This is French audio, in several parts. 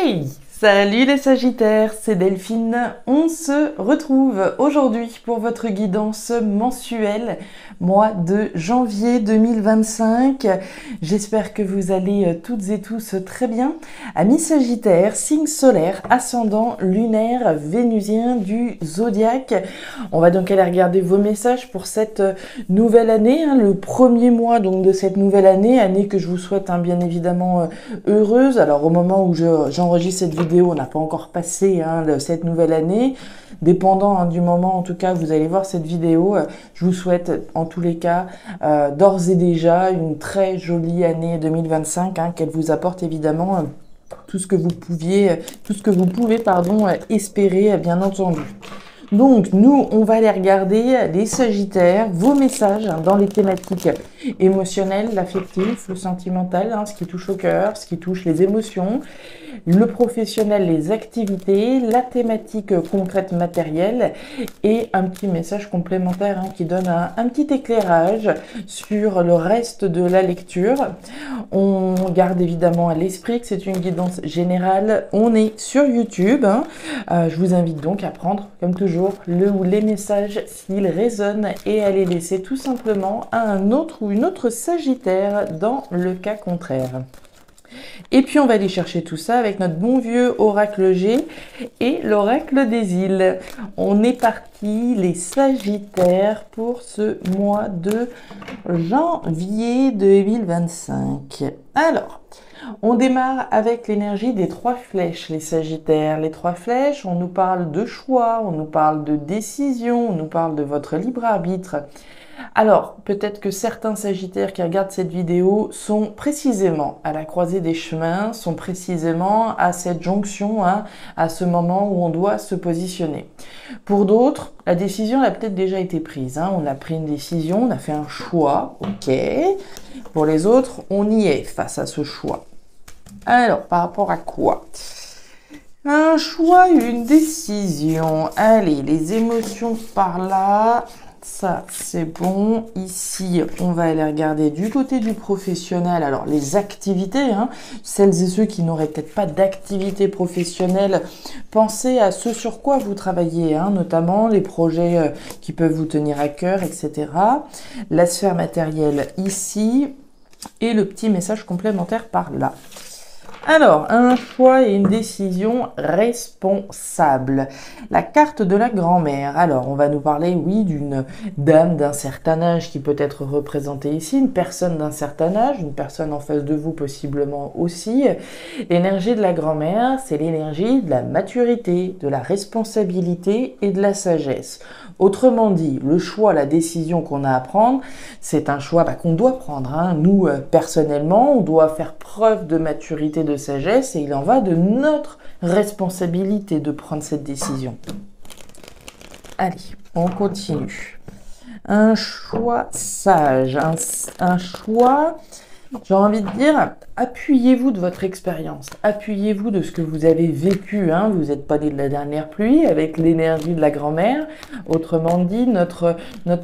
Hey! Salut les Sagittaires, c'est Delphine. On se retrouve aujourd'hui pour votre guidance mensuelle, mois de janvier 2025. J'espère que vous allez toutes et tous très bien. Amis Sagittaires, signe solaire, ascendant lunaire, vénusien du zodiaque. On va donc aller regarder vos messages pour cette nouvelle année, le premier mois donc de cette nouvelle année que je vous souhaite bien évidemment heureuse. Alors au moment où j'enregistre cette vidéo, on n'a pas encore passé cette nouvelle année. Dépendant du moment, en tout cas, vous allez voir cette vidéo. Je vous souhaite, en tous les cas, d'ores et déjà, une très jolie année 2025, qu'elle vous apporte évidemment tout ce que vous pouvez, espérer, bien entendu. Donc, nous, on va aller regarder les Sagittaires, vos messages dans les thématiques émotionnelles, l'affectif, le sentimental, ce qui touche au cœur, ce qui touche les émotions, le professionnel, les activités, la thématique concrète matérielle et un petit message complémentaire qui donne un petit éclairage sur le reste de la lecture. On garde évidemment à l'esprit que c'est une guidance générale. On est sur YouTube. Je vous invite donc à prendre, comme toujours, le ou les messages s'ils résonnent et à les laisser tout simplement à un autre ou une autre Sagittaire dans le cas contraire. Et puis on va aller chercher tout ça avec notre bon vieux oracle G et l'oracle des îles. On est parti les Sagittaires pour ce mois de janvier 2025. Alors, on démarre avec l'énergie des trois flèches, les Sagittaires. Les trois flèches, on nous parle de choix, on nous parle de décision, on nous parle de votre libre arbitre. Alors, peut-être que certains Sagittaires qui regardent cette vidéo sont précisément à la croisée des chemins, sont précisément à cette jonction, à ce moment où on doit se positionner. Pour d'autres, la décision a peut-être déjà été prise. On a pris une décision, on a fait un choix, ok. Pour les autres, on y est face à ce choix. Alors, par rapport à quoi ? Un choix, une décision. Allez, les émotions par là... Ça, c'est bon. Ici, on va aller regarder du côté du professionnel. Alors, les activités, celles et ceux qui n'auraient peut-être pas d'activité professionnelle, pensez à ce sur quoi vous travaillez, notamment les projets qui peuvent vous tenir à cœur, etc. La sphère matérielle ici et le petit message complémentaire par là. Alors, un choix et une décision responsable. La carte de la grand-mère. Alors, on va nous parler, oui, d'une dame d'un certain âge qui peut être représentée ici, une personne d'un certain âge, une personne en face de vous possiblement aussi. L'énergie de la grand-mère, c'est l'énergie de la maturité, de la responsabilité et de la sagesse. Autrement dit, le choix, la décision qu'on a à prendre, c'est un choix qu'on doit prendre. Nous, personnellement, on doit faire preuve de maturité, de sagesse, et il en va de notre responsabilité de prendre cette décision. Allez, on continue. Un choix sage, un choix... J'ai envie de dire, appuyez-vous de votre expérience, appuyez-vous de ce que vous avez vécu. Vous n'êtes pas né de la dernière pluie avec l'énergie de la grand-mère. Autrement dit, notre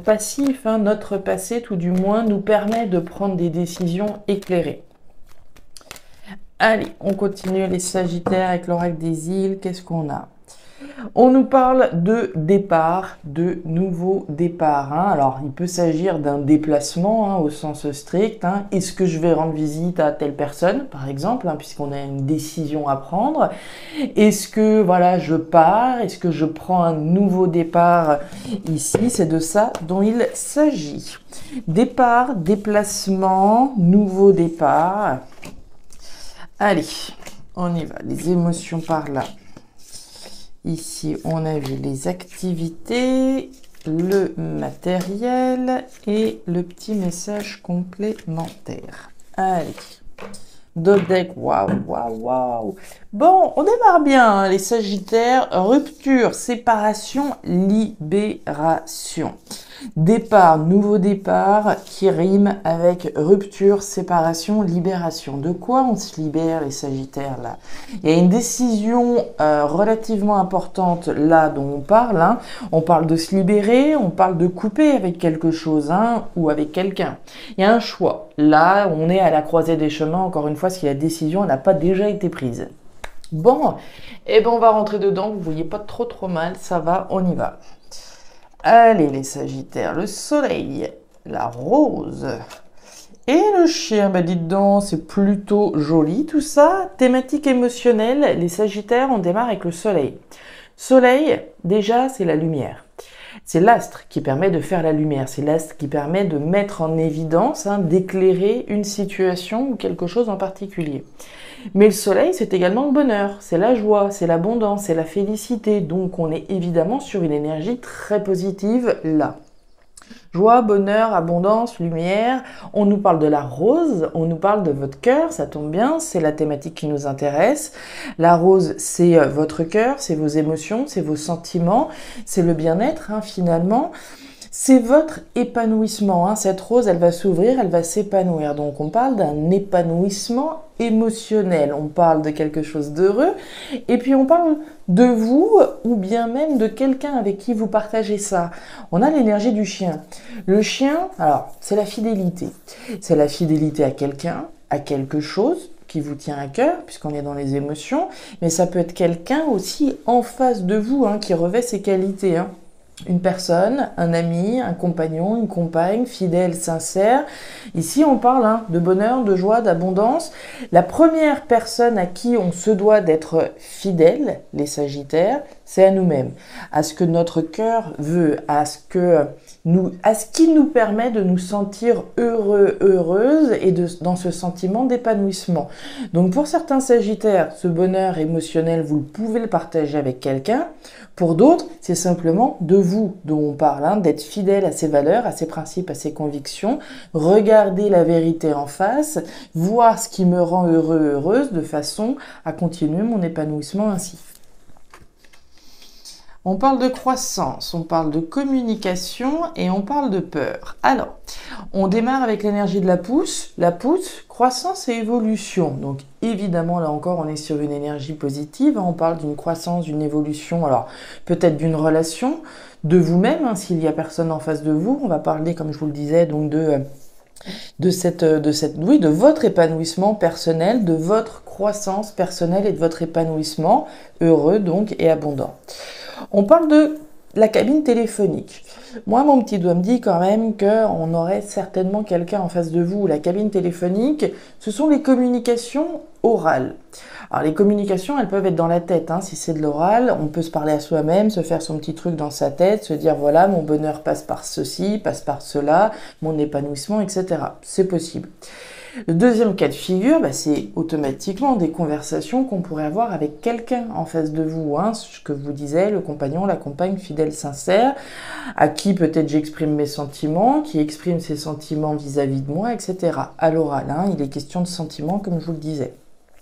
passif, notre passé tout du moins, nous permet de prendre des décisions éclairées. Allez, on continue les Sagittaires avec l'oracle des îles. Qu'est-ce qu'on a ? On nous parle de départ, de nouveau départ. Alors, il peut s'agir d'un déplacement au sens strict. Est-ce que je vais rendre visite à telle personne, par exemple, puisqu'on a une décision à prendre? Est-ce que, je pars? Est-ce que je prends un nouveau départ ici? C'est de ça dont il s'agit. Départ, déplacement, nouveau départ. Allez, on y va. Les émotions par là. Ici, on a vu les activités, le matériel et le petit message complémentaire. Allez, Dodec, waouh. Bon, on démarre bien, les Sagittaires. Rupture, séparation, libération. Départ, nouveau départ qui rime avec rupture, séparation, libération. De quoi on se libère les Sagittaires là? Il y a une décision relativement importante là dont on parle. On parle de se libérer, on parle de couper avec quelque chose ou avec quelqu'un. Il y a un choix. Là, on est à la croisée des chemins, encore une fois, si la décision n'a pas déjà été prise. Bon, et ben on va rentrer dedans, vous voyez pas trop mal, ça va, on y va. Allez les Sagittaires, le soleil, la rose et le chien, bah dites donc, c'est plutôt joli tout ça. Thématique émotionnelle, les Sagittaires, on démarre avec le soleil. Soleil, déjà, c'est la lumière. C'est l'astre qui permet de faire la lumière, c'est l'astre qui permet de mettre en évidence, d'éclairer une situation ou quelque chose en particulier. Mais le soleil, c'est également le bonheur, c'est la joie, c'est l'abondance, c'est la félicité. Donc on est évidemment sur une énergie très positive là. Joie, bonheur, abondance, lumière. On nous parle de la rose, on nous parle de votre cœur, ça tombe bien, c'est la thématique qui nous intéresse. La rose, c'est votre cœur, c'est vos émotions, c'est vos sentiments, c'est le bien-être finalement. C'est votre épanouissement. Cette rose, elle va s'ouvrir, elle va s'épanouir. Donc on parle d'un épanouissement émotionnel. On parle de quelque chose d'heureux. Et puis on parle de vous ou bien même de quelqu'un avec qui vous partagez ça. On a l'énergie du chien. Le chien, alors, c'est la fidélité. C'est la fidélité à quelqu'un, à quelque chose qui vous tient à cœur, puisqu'on est dans les émotions. Mais ça peut être quelqu'un aussi en face de vous, qui revêt ses qualités. Une personne, un ami, un compagnon, une compagne, fidèle, sincère. Ici, on parle de bonheur, de joie, d'abondance. La première personne à qui on se doit d'être fidèle, les Sagittaires, c'est à nous-mêmes, à ce que notre cœur veut, à ce qui nous permet de nous sentir heureux, heureuses et dans ce sentiment d'épanouissement. Donc pour certains Sagittaires, ce bonheur émotionnel, vous pouvez le partager avec quelqu'un. Pour d'autres, c'est simplement de vous dont on parle, d'être fidèle à ses valeurs, à ses principes, à ses convictions, regarder la vérité en face, voir ce qui me rend heureux, heureuse, de façon à continuer mon épanouissement ainsi. On parle de croissance, on parle de communication et on parle de peur. Alors, on démarre avec l'énergie de la pousse. La pousse, croissance et évolution. Donc évidemment, là encore, on est sur une énergie positive. On parle d'une croissance, d'une évolution, alors peut-être d'une relation, de vous-même, s'il n'y a personne en face de vous. On va parler, comme je vous le disais, donc de votre épanouissement personnel, de votre croissance personnelle et de votre épanouissement heureux donc et abondant. On parle de la cabine téléphonique. Moi, mon petit doigt me dit quand même qu'on aurait certainement quelqu'un en face de vous. La cabine téléphonique, ce sont les communications orales. Alors, les communications, elles peuvent être dans la tête. Si c'est de l'oral, on peut se parler à soi-même, se faire son petit truc dans sa tête, se dire voilà, mon bonheur passe par ceci, passe par cela, mon épanouissement, etc. C'est possible. Le deuxième cas de figure, c'est automatiquement des conversations qu'on pourrait avoir avec quelqu'un en face de vous. Ce que vous disais, le compagnon, la compagne fidèle, sincère, à qui peut-être j'exprime mes sentiments, qui exprime ses sentiments vis-à-vis de moi, etc. À l'oral, il est question de sentiments, comme je vous le disais.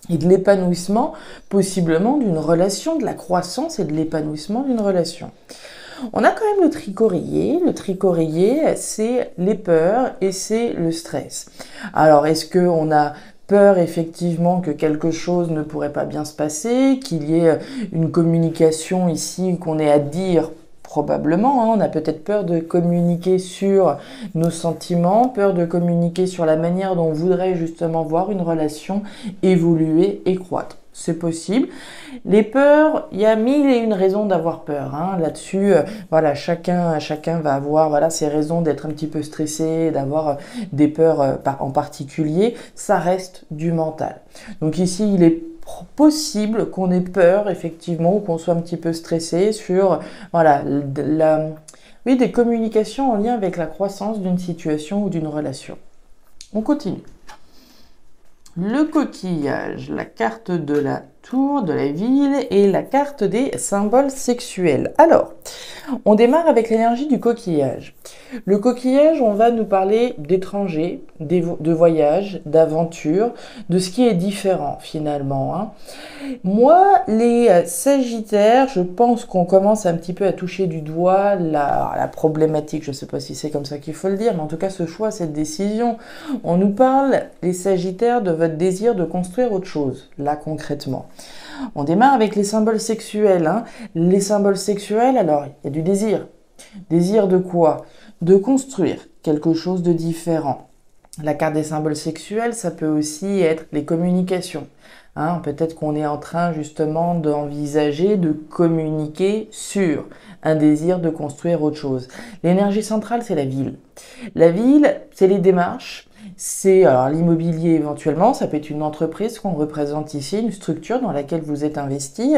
Et de l'épanouissement, possiblement d'une relation, de la croissance et de l'épanouissement d'une relation. On a quand même le tricoréier. Le tricoréier, c'est les peurs et c'est le stress. Alors, est-ce qu'on a peur effectivement que quelque chose ne pourrait pas bien se passer, qu'il y ait une communication ici qu'on ait à dire? Probablement, on a peut-être peur de communiquer sur nos sentiments, peur de communiquer sur la manière dont on voudrait justement voir une relation évoluer et croître. C'est possible. Les peurs, il y a mille et une raisons d'avoir peur. Là-dessus, chacun va avoir ses raisons d'être un petit peu stressé, d'avoir des peurs en particulier. Ça reste du mental. Donc ici, il est possible qu'on ait peur, effectivement, ou qu'on soit un petit peu stressé sur des communications en lien avec la croissance d'une situation ou d'une relation. On continue. Le coquillage, la carte de la tour, de la ville et la carte des symboles sexuels. Alors, on démarre avec l'énergie du coquillage. Le coquillage, on va nous parler d'étrangers, de voyages, d'aventures, de ce qui est différent finalement. Moi, les Sagittaires, je pense qu'on commence un petit peu à toucher du doigt la problématique, je ne sais pas si c'est comme ça qu'il faut le dire, mais en tout cas ce choix, cette décision. On nous parle, les Sagittaires, de votre désir de construire autre chose, là concrètement. On démarre avec les symboles sexuels. Les symboles sexuels, alors, il y a du désir. Désir de quoi? De construire quelque chose de différent. La carte des symboles sexuels, ça peut aussi être les communications. Hein, peut-être qu'on est en train justement d'envisager de communiquer sur un désir de construire autre chose. L'énergie centrale, c'est la ville. La ville, c'est les démarches. C'est alors l'immobilier éventuellement, ça peut être une entreprise qu'on représente ici, une structure dans laquelle vous êtes investi,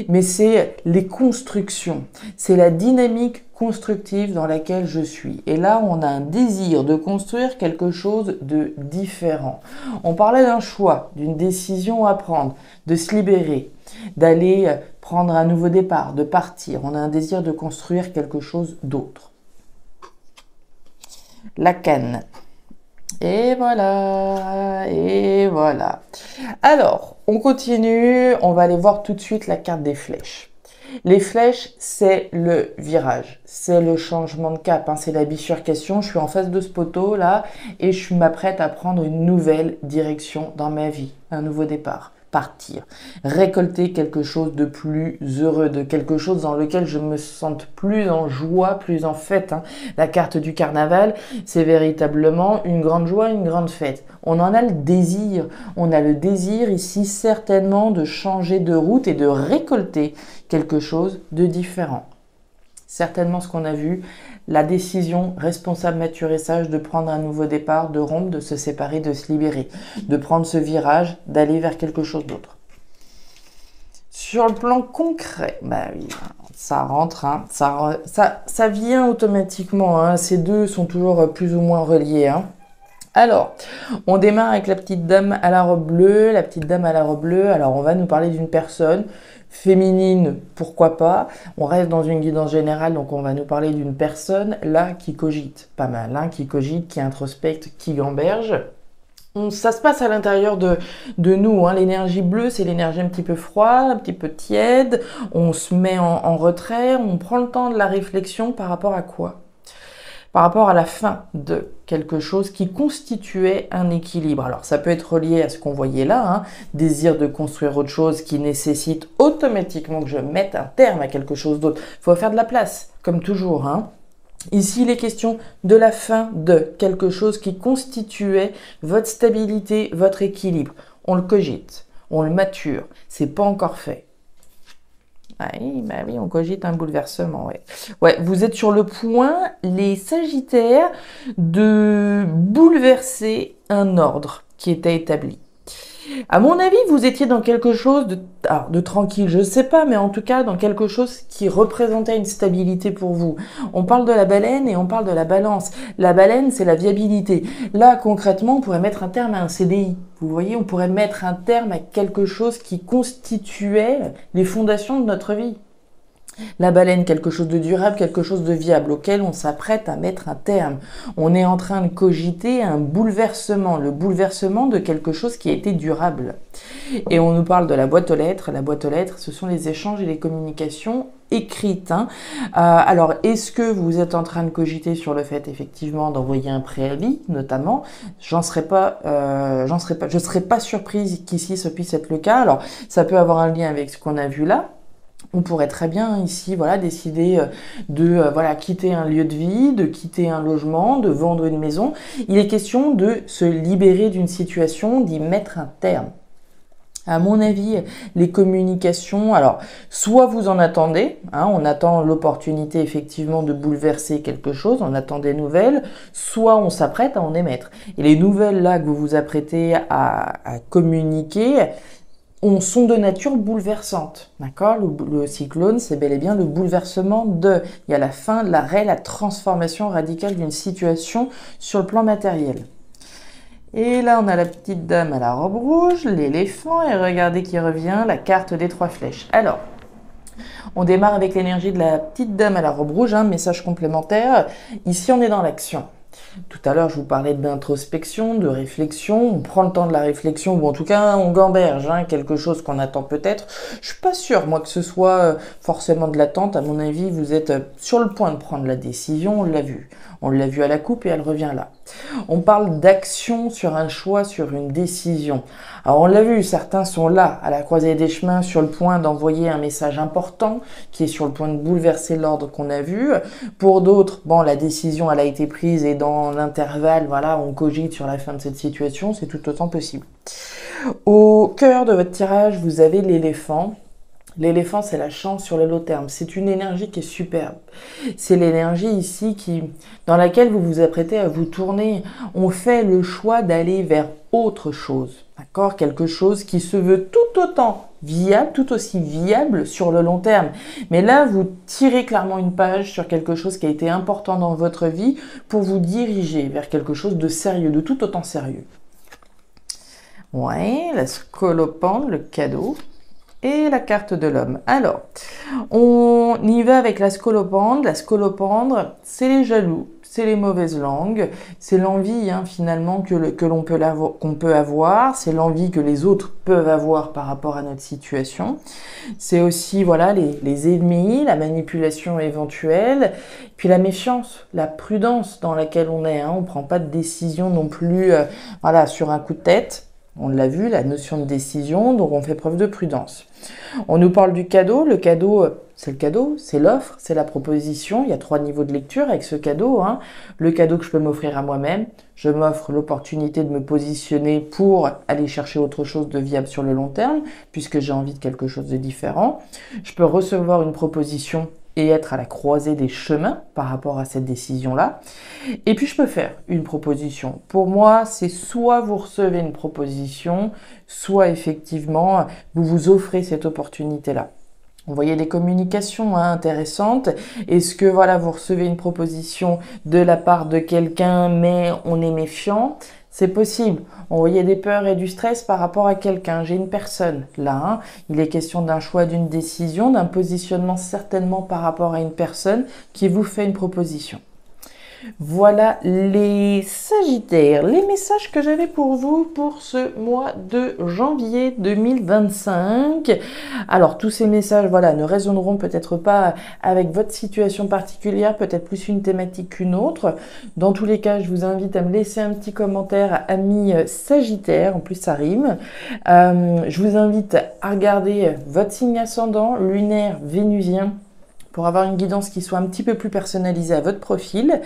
mais c'est les constructions, c'est la dynamique constructive dans laquelle je suis. Et là, on a un désir de construire quelque chose de différent. On parlait d'un choix, d'une décision à prendre, de se libérer, d'aller prendre un nouveau départ, de partir. On a un désir de construire quelque chose d'autre. La canne. Et voilà, et voilà. Alors, on continue, on va aller voir tout de suite la carte des flèches. Les flèches, c'est le virage, c'est le changement de cap, hein, c'est la bifurcation. Je suis en face de ce poteau là et je m'apprête à prendre une nouvelle direction dans ma vie, un nouveau départ. Partir, récolter quelque chose de plus heureux, de quelque chose dans lequel je me sente plus en joie, plus en fête. Hein. La carte du carnaval, c'est véritablement une grande joie, une grande fête. On en a le désir. On a le désir ici certainement de changer de route et de récolter quelque chose de différent. Certainement ce qu'on a vu, la décision responsable, mature et sage de prendre un nouveau départ, de rompre, de se séparer, de se libérer, de prendre ce virage, d'aller vers quelque chose d'autre. Sur le plan concret, bah oui, ça rentre, hein, ça vient automatiquement, hein, ces deux sont toujours plus ou moins reliés. Hein. Alors, on démarre avec la petite dame à la robe bleue. La petite dame à la robe bleue, alors on va nous parler d'une personne féminine, pourquoi pas. On reste dans une guidance générale, donc on va nous parler d'une personne là qui cogite, pas mal, hein, qui cogite, qui introspecte, qui gamberge. Ça se passe à l'intérieur de nous. Hein. L'énergie bleue, c'est l'énergie un petit peu froide, un petit peu tiède. On se met en retrait, on prend le temps de la réflexion par rapport à quoi ? Par rapport à la fin de quelque chose qui constituait un équilibre. Alors ça peut être relié à ce qu'on voyait là, hein, désir de construire autre chose qui nécessite automatiquement que je mette un terme à quelque chose d'autre. Il faut faire de la place, comme toujours. Hein. Ici, il est question de la fin de quelque chose qui constituait votre stabilité, votre équilibre. On le cogite, on le mature, c'est pas encore fait. Bah oui, on cogite un bouleversement, ouais. Ouais, vous êtes sur le point, les Sagittaires, de bouleverser un ordre qui était établi. À mon avis, vous étiez dans quelque chose de tranquille, je sais pas, mais en tout cas dans quelque chose qui représentait une stabilité pour vous. On parle de la baleine et on parle de la balance. La baleine, c'est la viabilité. Là, concrètement, on pourrait mettre un terme à un CDI. Vous voyez, on pourrait mettre un terme à quelque chose qui constituait les fondations de notre vie. La baleine, quelque chose de durable, quelque chose de viable, auquel on s'apprête à mettre un terme. On est en train de cogiter un bouleversement, le bouleversement de quelque chose qui a été durable. Et on nous parle de la boîte aux lettres. La boîte aux lettres, ce sont les échanges et les communications écrites. Hein. Alors, est-ce que vous êtes en train de cogiter sur le fait, effectivement, d'envoyer un préavis, notamment? Je serais pas surprise qu'ici ce puisse être le cas. Alors, ça peut avoir un lien avec ce qu'on a vu là. On pourrait très bien ici décider de quitter un lieu de vie, de quitter un logement, de vendre une maison. Il est question de se libérer d'une situation, d'y mettre un terme. À mon avis, les communications, alors soit vous en attendez, hein, on attend l'opportunité effectivement de bouleverser quelque chose, on attend des nouvelles, soit on s'apprête à en émettre. Et les nouvelles là que vous vous apprêtez à communiquer, sont de nature bouleversante, d'accord ? Le cyclone, c'est bel et bien le bouleversement il y a la fin, l'arrêt, la transformation radicale d'une situation sur le plan matériel. Et là, on a la petite dame à la robe rouge, l'éléphant, et regardez qui revient, la carte des 3 flèches. Alors, on démarre avec l'énergie de la petite dame à la robe rouge, hein, message complémentaire. Ici, on est dans l'action. Tout à l'heure, je vous parlais d'introspection, de réflexion. On prend le temps de la réflexion, ou en tout cas, on gamberge, hein, quelque chose qu'on attend peut-être. Je suis pas sûre, moi, que ce soit forcément de l'attente. À mon avis, vous êtes sur le point de prendre la décision. On l'a vu. On l'a vu à la coupe et elle revient là. On parle d'action sur un choix, sur une décision. Alors on l'a vu, certains sont là, à la croisée des chemins, sur le point d'envoyer un message important, qui est sur le point de bouleverser l'ordre qu'on a vu. Pour d'autres, bon, la décision, elle a été prise et dans l'intervalle, voilà, on cogite sur la fin de cette situation, c'est tout autant possible. Au cœur de votre tirage, vous avez l'éléphant. L'éléphant, c'est la chance sur le long terme. C'est une énergie qui est superbe. C'est l'énergie ici dans laquelle vous vous apprêtez à vous tourner. On fait le choix d'aller vers autre chose. D'accord? Quelque chose qui se veut tout autant viable, tout aussi viable sur le long terme. Mais là, vous tirez clairement une page sur quelque chose qui a été important dans votre vie pour vous diriger vers quelque chose de sérieux, de tout autant sérieux. Ouais, la scolopendre, le cadeau. Et la carte de l'homme. Alors, on y va avec la scolopendre. La scolopendre, c'est les jaloux, c'est les mauvaises langues, c'est l'envie finalement qu'on peut avoir, c'est l'envie que les autres peuvent avoir par rapport à notre situation. C'est aussi voilà les ennemis, la manipulation éventuelle, puis la méfiance, la prudence dans laquelle on est. On ne prend pas de décision non plus voilà, sur un coup de tête. On l'a vu, la notion de décision, donc on fait preuve de prudence. On nous parle du cadeau. Le cadeau, c'est l'offre, c'est la proposition. Il y a 3 niveaux de lecture avec ce cadeau. Le cadeau que je peux m'offrir à moi-même. Je m'offre l'opportunité de me positionner pour aller chercher autre chose de viable sur le long terme, puisque j'ai envie de quelque chose de différent. Je peux recevoir une proposition et être à la croisée des chemins par rapport à cette décision-là. Et puis, je peux faire une proposition. Pour moi, c'est soit vous recevez une proposition, soit effectivement, vous vous offrez cette opportunité-là. Vous voyez des communications intéressantes. Est-ce que voilà, vous recevez une proposition de la part de quelqu'un, mais on est méfiant? C'est possible. On voyait des peurs et du stress par rapport à quelqu'un. J'ai une personne là. Il est question d'un choix, d'une décision, d'un positionnement certainement par rapport à une personne qui vous fait une proposition. Voilà les Sagittaires, les messages que j'avais pour vous pour ce mois de janvier 2025. Alors tous ces messages voilà, ne résonneront peut-être pas avec votre situation particulière, peut-être plus une thématique qu'une autre. Dans tous les cas, je vous invite à me laisser un petit commentaire, amis Sagittaires, en plus ça rime. Je vous invite à regarder votre signe ascendant, lunaire, vénusien, pour avoir une guidance qui soit un petit peu plus personnalisée à votre profil.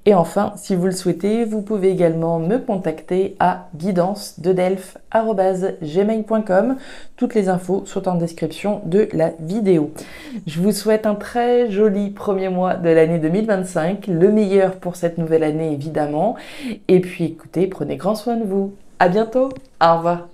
Et enfin, si vous le souhaitez, vous pouvez également me contacter à guidance-delphes@gmail.com. Toutes les infos sont en description de la vidéo. Je vous souhaite un très joli premier mois de l'année 2025, le meilleur pour cette nouvelle année évidemment. Et puis écoutez, prenez grand soin de vous. À bientôt, au revoir.